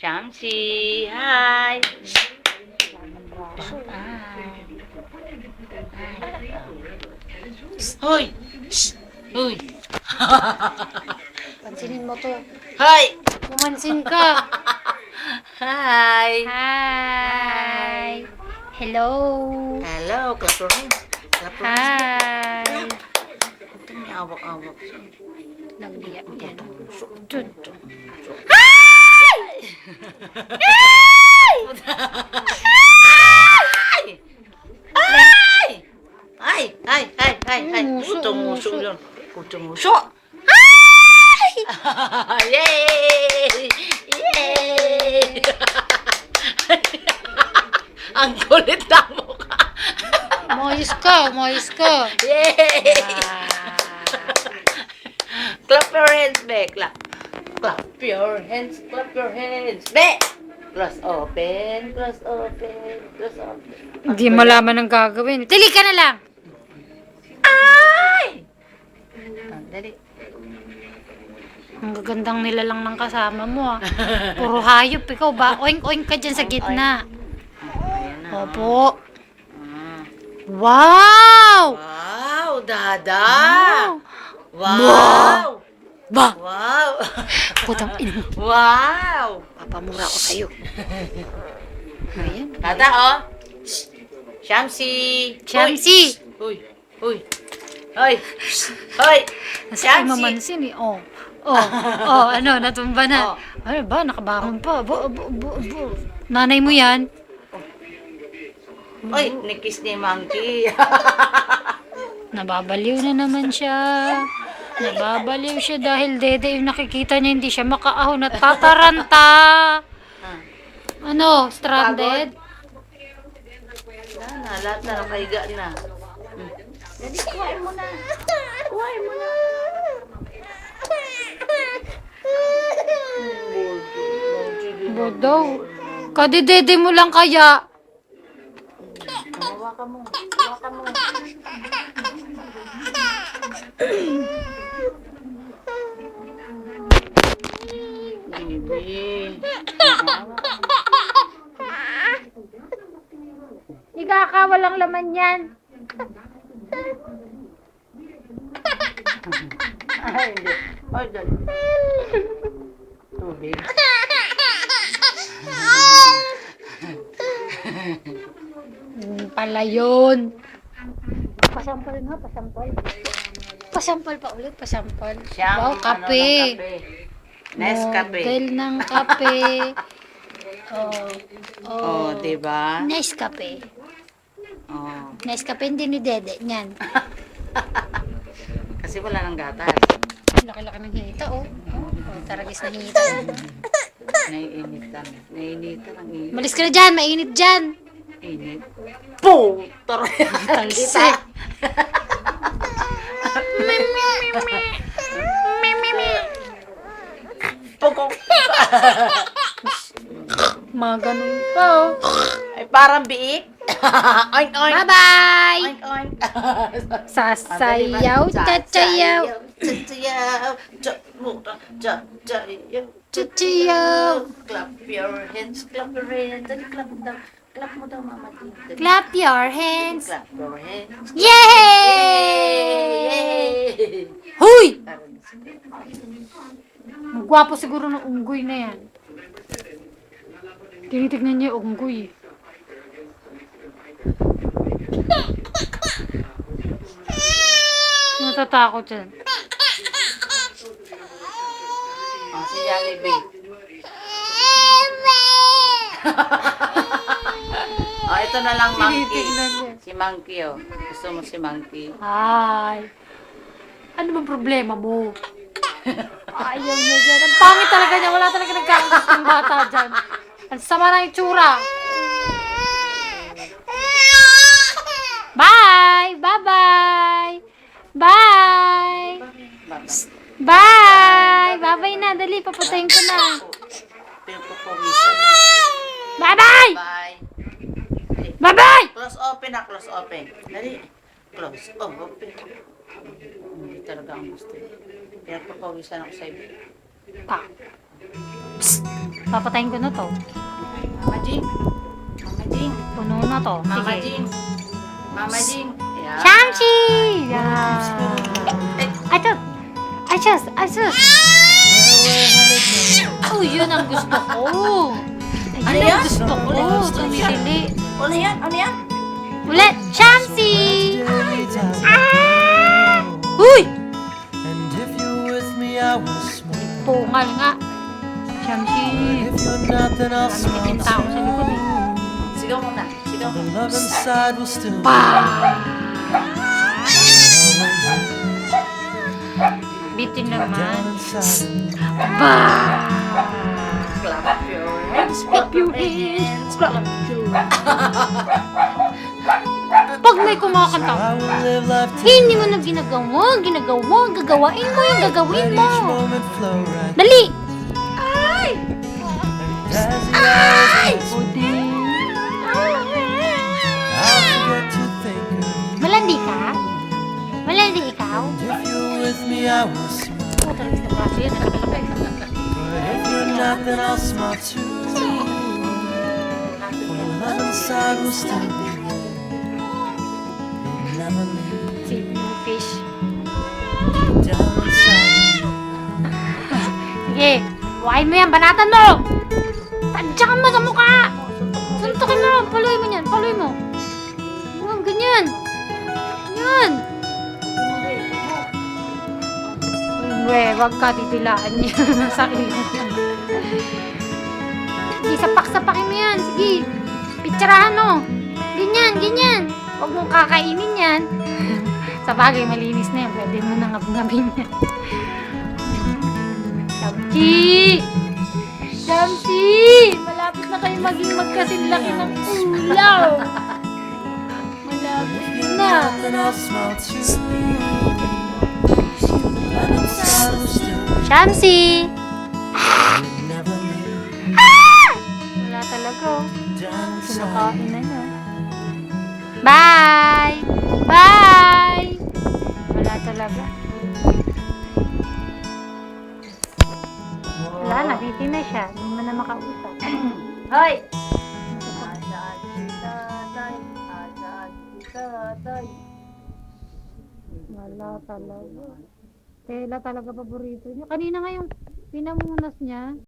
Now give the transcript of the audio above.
Shamsi, hi! Hoy! Hoy! Pansinin mo to. Hoy! Pumansin ka. Hi! Hi. Hello. Hello, clap your hands. Clap your hands. Hi. Ito may awak-awak siya. Nagbiyak yan. Ay! Ay! Ay! Ay! Ay! Ay! Muso, Muso muso. yun. Muso. Yay! Yay! Ang kulit ng mukha. Umayos ka, umayos ka. Yay! Ah. Clap your hands, be. Clap. Clap your hands. Clap your hands. Be! Close open. Close open. Close open. Hindi malaman ang gagawin. Tili ka na lang. Ay! Dali. Ang gagandang nila lang ng kasama mo ah. Puro hayop ikaw ba? Oink-oink ka dyan sa gitna. Ayan na. Opo. Ah. Wow! Wow, Dada! Wow! Wow! Ba! Wow! Putang ina mo. Wow! Papamura ko sa'yo. Ayan. Dada, oh! Shamsi! Shamsi! Uy! Uy! Hoy! Hoy! Nasa kay mamansin eh. Oh. Oh, ano, natumba na. Oh. Ano ba, nakabangon pa. Nanay mo yan? Uy! Nikis ni Monkey! Nababaliw na naman siya. Nababaliw siya dahil dede yung nakikita niya hindi siya makaahon at tataranta. Ano, stranded? Wala na, lahat na nakahiga na. Dali, kuhain mo na. Kuhain mo na. Bodaw. Kadidede mo lang kaya. Hawakan mo. Hawakan mo. Baby. Higa ka, walang laman yan. Ay, hindi. Ay, dali. Tubig. Pala yun. Pasampal nga, pasampal. Pasampal pa ulit, pasampal. Siyang, Wow, kape. Ano, ng kape. Nescafe. Model ng kape. Oh, diba? Nescafe. Oh. Nescafe hindi ni Dede niyan. Kasi wala nang gatas. Laki-laki ng hita, oh. Taragis na hita. Naiinitan. Naiinitan ang init. Malis ka na dyan, mainit dyan. Init. Putor! Talse. Pugong. Mga ganun pa, oh. Ay, parang biik. Oink, oink. Bye-bye! Oink, oink. Sasayaw, chachayaw, Sasayaw. Chachayaw. chachayaw. Clap your hands. Clap your hands. Dali, clap mo daw. Clap mo daw, mama. Dali. Clap your hands. Clap your hands. Yay! Yay! Huy! Ang gwapo siguro ng unggoy na yan. Tinitignan niya yung unggoy. Natatakot yan. Oh, si Jollibee. Oh, ito na lang, Monkey. Tinitignan niya. Si Monkey, oh. Gusto mo si Monkey? Hi. Ano bang problema mo? Ayaw niya dyan. Ang pangit talaga niya. Wala talaga nagkakagusto ng bata dyan. Ang sama ng itsura. Bye! Bye-bye! Bye! Bye! Bye-bye na. Dali, papatayin ko na. Pinupupuwisan na. Bye-bye! Bye. Bye-bye! Close open na, close open. Dali. Close open. Hindi talaga ang gusto. Pinupupuwisan ako sa iba. Pa. Psst. Papatayin ko na to. Mama Jing. Mama Jing. Puno na to. Mama Sige. Jing. Mama Jing. Yeah. Shamsi! Yeah. Achos! Achos! Achos! Oh, yun ang gusto ko. Ayun Ano ang yan? gusto ko. Tumitili. Ano yan? Ano yan? Ulit! Shamsi! Ah! Uy! And if you're with me, I will smile. Pungal nga. Shamsi. If you're not, then I'll Dami smile din tao sa likod eh. Sigaw muna. Sigaw. The love inside will still be. Bitin Down naman. inside. Clap your hands. Clap your hands. Clap your Pag may kumakanta, I will live life to hindi mo na gagawain mo yung gagawin let mo. each moment flow right. Dali! As it always O di. I'll forget to think of you. Malandi ka? Malandi ikaw? If you're with me, I will smile. Oh, talagang na braso yan. But if you're not, then I'll smile too. For the love inside will still be there. You'll never leave. Si fish. Down inside. Sige, buhayin mo yan, banatan mo! Tadyakan mo sa mukha! Suntukin mo, paluin mo yan, paluin mo. Ganyan. Ganyan. Uy, wag ka titilaan niya sa ilong. Sige, sapak-sapakin mo yan. Sige, pitsarahan mo. Ganyan, ganyan. Huwag mong kakainin yan. Sa bagay, malinis na yan. Pwede mo nang ngab-ngabin yan. Shamsi! Shamsi! Malapit na kayo maging magkasinlaki ng ulaw. Malapit na. Then I'll smile too. For the love inside will still be Shamsi! there. You'll never leave. Wala talaga. Oh. Down inside. Kinakain na niya. Bye! Bye! Wala talaga. Wala na, busy na siya. Hindi mo na makausap. Hoy! Asaan si tatay? Asaan si tatay? Wala talaga. Tela talaga paborito niya. Kanina nga yung pinamunas niya.